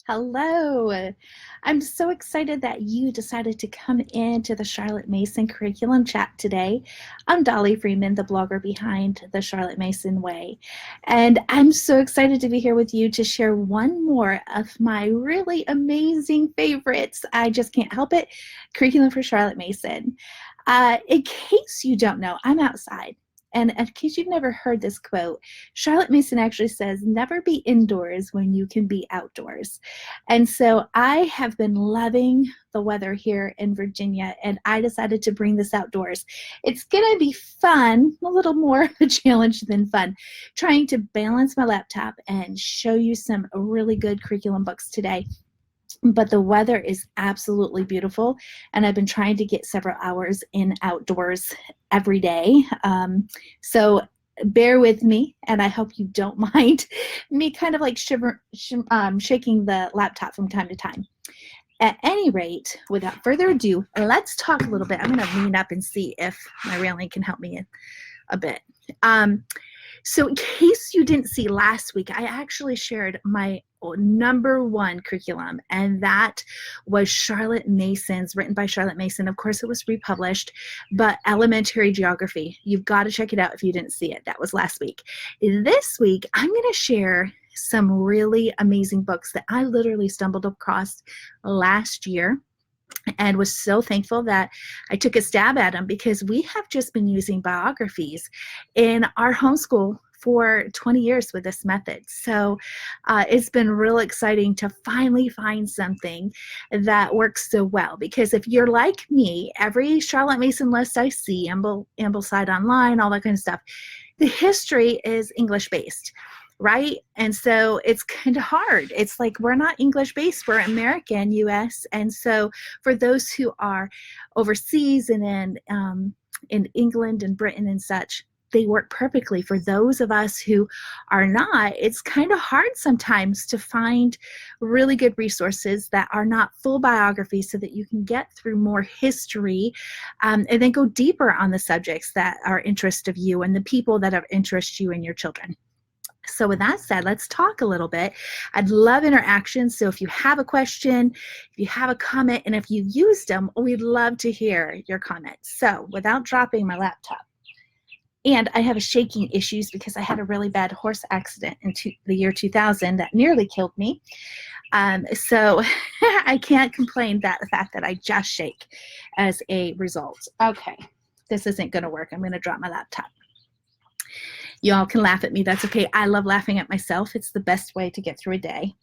Hello. I'm so excited that you decided to come into the Charlotte Mason curriculum chat today. I'm Dolly Freeman, the blogger behind the Charlotte Mason Way. And I'm so excited to be here with you to share one more of my really amazing favorites. I just can't help it. Curriculum for Charlotte Mason. In case you don't know, I'm outside. And in case you've never heard this quote, Charlotte Mason actually says, never be indoors when you can be outdoors. And so I have been loving the weather here in Virginia, and I decided to bring this outdoors. It's going to be fun, a little more of a challenge than fun, trying to balance my laptop and show you some really good curriculum books today. But the weather is absolutely beautiful, and I've been trying to get several hours in outdoors every day. So bear with me, and I hope you don't mind me kind of like shaking the laptop from time to time. At any rate, without further ado, let's talk a little bit. I'm going to lean up and see if my railing can help me a bit. So in case you didn't see last week, I actually shared my number one curriculum, and that was Charlotte Mason's, written by Charlotte Mason. Of course, it was republished, but Elementary Geography. You've got to check it out if you didn't see it. That was last week. This week, I'm going to share some really amazing books that I literally stumbled across last year, and was so thankful that I took a stab at them, because we have just been using biographies in our homeschool for 20 years with this method. So it's been real exciting to finally find something that works so well, because if you're like me, every Charlotte Mason list I see, Ambleside Online, all that kind of stuff, the history is English based. Right? And so it's kind of hard. It's like we're not English based, we're American, US. And so for those who are overseas and in England and Britain and such, they work perfectly. For those of us who are not, it's kind of hard sometimes to find really good resources that are not full biographies, so that you can get through more history and then go deeper on the subjects that are interest of you and the people that are interest you and your children. So with that said, let's talk a little bit. I'd love interaction. So if you have a question, if you have a comment, and if you used them, we'd love to hear your comments. So without dropping my laptop, and I have shaking issues because I had a really bad horse accident in the year 2000 that nearly killed me. So I can't complain that the fact that I just shake as a result. Okay, this isn't going to work. I'm going to drop my laptop. Y'all can laugh at me. That's okay. I love laughing at myself. It's the best way to get through a day.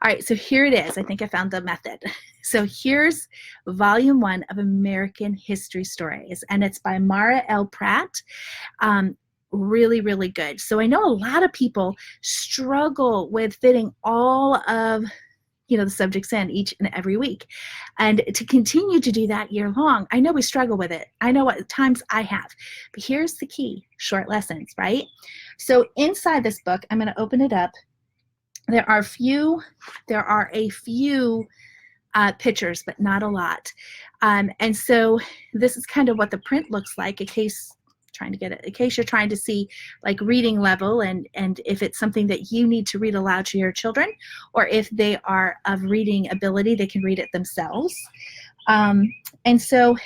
All right, so here it is. I think I found the method. So here's volume 1 of American History Stories, and it's by Mara L. Pratt. Really, really good. So I know a lot of people struggle with fitting all of the subjects in each and every week. And to continue to do that year long, I know we struggle with it. I know what times I have. But here's the key: short lessons, right? So inside this book, I'm going to open it up. There are a few pictures, but not a lot. And so this is kind of what the print looks like, in case you're trying to see like reading level, and if it's something that you need to read aloud to your children, or if they are of reading ability, they can read it themselves. And so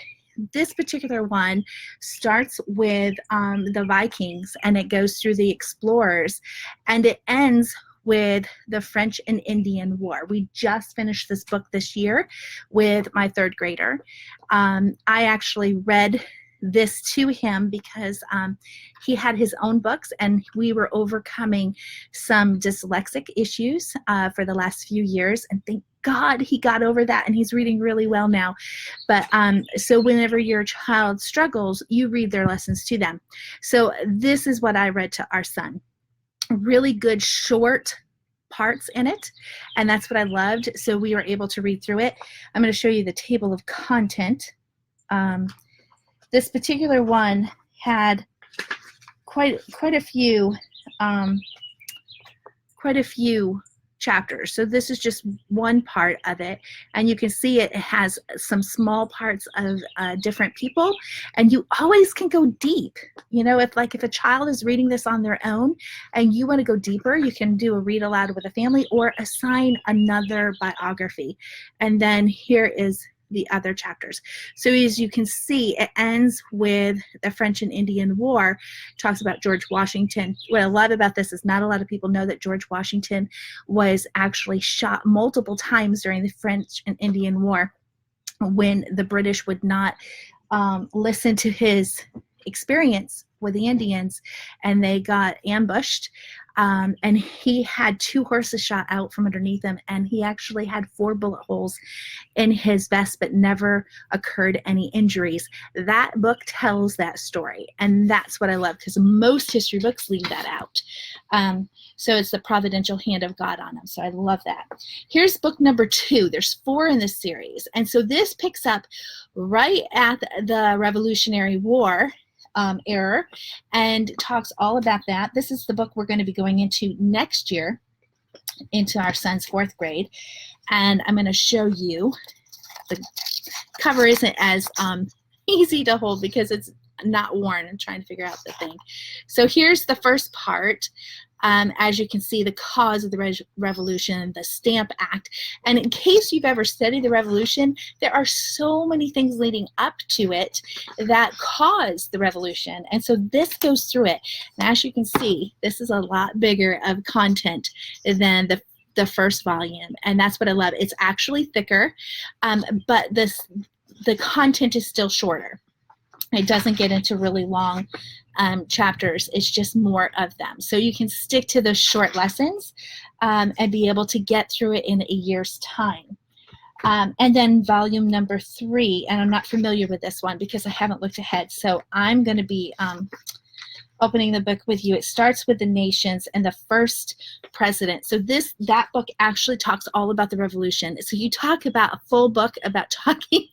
this particular one starts with the Vikings, and it goes through the explorers, and it ends with the French and Indian War. We just finished this book this year with my 3rd grader. I actually read this to him because he had his own books, and we were overcoming some dyslexic issues for the last few years, and thank God he got over that, and he's reading really well now. But so whenever your child struggles, you read their lessons to them. So this is what I read to our son. Really good short parts in it, and that's what I loved. So we were able to read through it. I'm going to show you the table of content. This particular one had quite a few chapters. So this is just one part of it. And you can see it has some small parts of different people. And you always can go deep. You know, if a child is reading this on their own and you want to go deeper, you can do a read aloud with a family or assign another biography. And then here is the other chapters. So as you can see, it ends with the French and Indian War, talks about George Washington. What I love about this is not a lot of people know that George Washington was actually shot multiple times during the French and Indian War when the British would not listen to his experience with the Indians, and they got ambushed. And he had 2 horses shot out from underneath him, and he actually had 4 bullet holes in his vest, but never occurred any injuries. That book tells that story, and that's what I love, because most history books leave that out. So it's the providential hand of God on them. So I love that. Here's book number 2. There's 4 in this series, and so this picks up right at the Revolutionary War era and talks all about that. This is the book we're going to be going into next year, into our son's 4th grade, and I'm going to show you. The cover isn't as easy to hold because it's not worn. I'm trying to figure out the thing. So here's the first part. As you can see, the cause of the revolution, the Stamp Act. And in case you've ever studied the revolution, there are so many things leading up to it that caused the revolution. And so this goes through it. And as you can see, this is a lot bigger of content than the first volume. And that's what I love. It's actually thicker, but the content is still shorter. It doesn't get into really long chapters. It's just more of them. So you can stick to those short lessons and be able to get through it in a year's time. And then volume number 3, and I'm not familiar with this one because I haven't looked ahead. So I'm going to be opening the book with you. It starts with the nations and the first president. So that book actually talks all about the revolution. So you talk about a full book about talking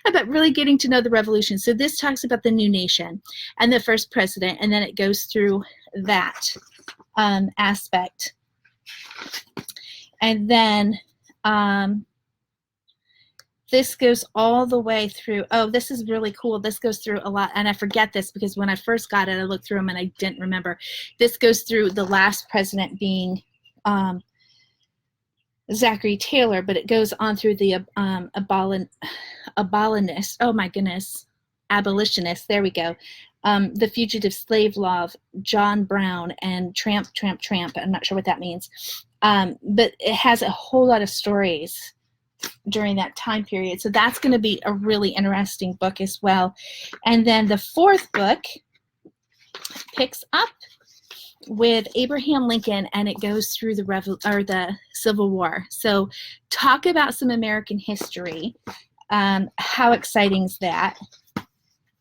about really getting to know the revolution. So this talks about the new nation and the first president, and then it goes through that aspect. And then this goes all the way through. Oh, this is really cool. This goes through a lot. And I forget this because when I first got it, I looked through them and I didn't remember. This goes through the last president being Zachary Taylor, but it goes on through the abolitionist. Oh my goodness. Abolitionist. There we go. The fugitive slave law of John Brown and Tramp. I'm not sure what that means. But it has a whole lot of stories during that time period. So that's going to be a really interesting book as well. And then the 4th book picks up with Abraham Lincoln, and it goes through the Civil War. So talk about some American history. How exciting is that?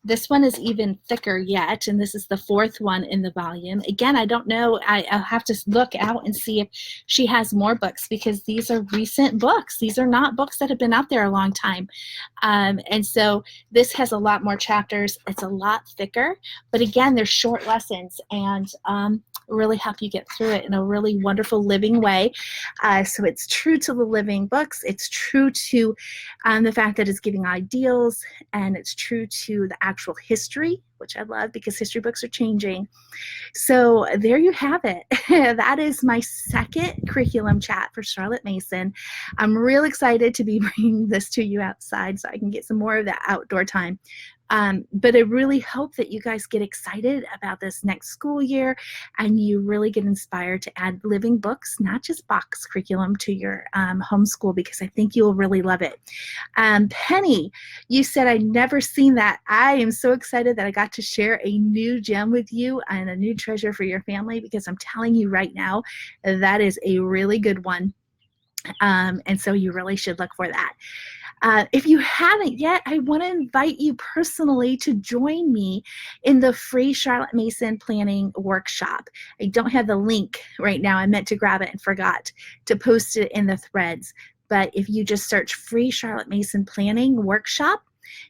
This one is even thicker yet, and this is the 4th one in the volume. Again, I don't know. I'll have to look out and see if she has more books, because these are recent books. These are not books that have been out there a long time. And so this has a lot more chapters. It's a lot thicker, but again, they're short lessons and really help you get through it in a really wonderful living way. So it's true to the living books. It's true to the fact that it's giving ideals, and it's true to the actual history, which I love because history books are changing. So there you have it. That is my 2nd curriculum chat for Charlotte Mason. I'm real excited to be bringing this to you outside so I can get some more of that outdoor time. But I really hope that you guys get excited about this next school year and you really get inspired to add living books, not just box curriculum, to your homeschool, because I think you'll really love it. Penny, you said I'd never seen that. I am so excited that I got to share a new gem with you and a new treasure for your family, because I'm telling you right now, that is a really good one. And so you really should look for that. If you haven't yet, I want to invite you personally to join me in the free Charlotte Mason planning workshop. I don't have the link right now. I meant to grab it and forgot to post it in the threads. But if you just search free Charlotte Mason planning workshop,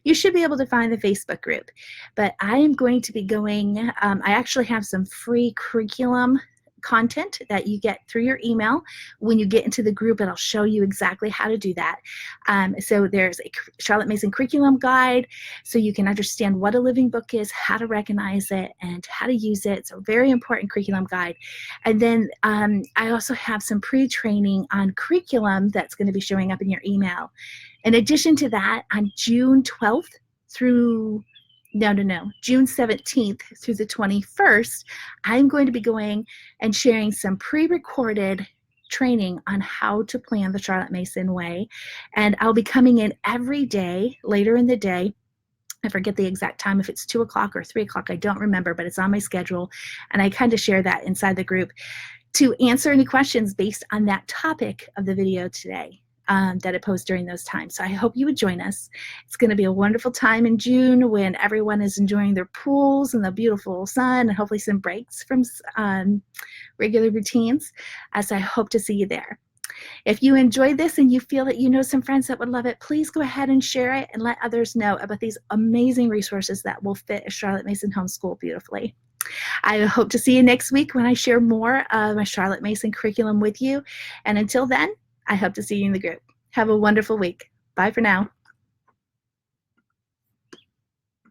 you should be able to find the Facebook group. But I am going to be going, I actually have some free curriculum content that you get through your email. When you get into the group, it'll show you exactly how to do that. So there's a Charlotte Mason curriculum guide, so you can understand what a living book is, how to recognize it, and how to use it. So very important curriculum guide. And then I also have some pre-training on curriculum that's going to be showing up in your email. In addition to that, on June 12th through June 17th through the 21st, I'm going to be going and sharing some pre-recorded training on how to plan the Charlotte Mason way. And I'll be coming in every day later in the day. I forget the exact time, if it's 2 o'clock or 3 o'clock, I don't remember, but it's on my schedule. And I kind of share that inside the group to answer any questions based on that topic of the video today. That I post during those times. So I hope you would join us. It's going to be a wonderful time in June when everyone is enjoying their pools and the beautiful sun and hopefully some breaks from regular routines. So I hope to see you there. If you enjoyed this and you feel that you know some friends that would love it, please go ahead and share it and let others know about these amazing resources that will fit a Charlotte Mason homeschool beautifully. I hope to see you next week when I share more of my Charlotte Mason curriculum with you. And until then, I hope to see you in the group. Have a wonderful week. Bye for now.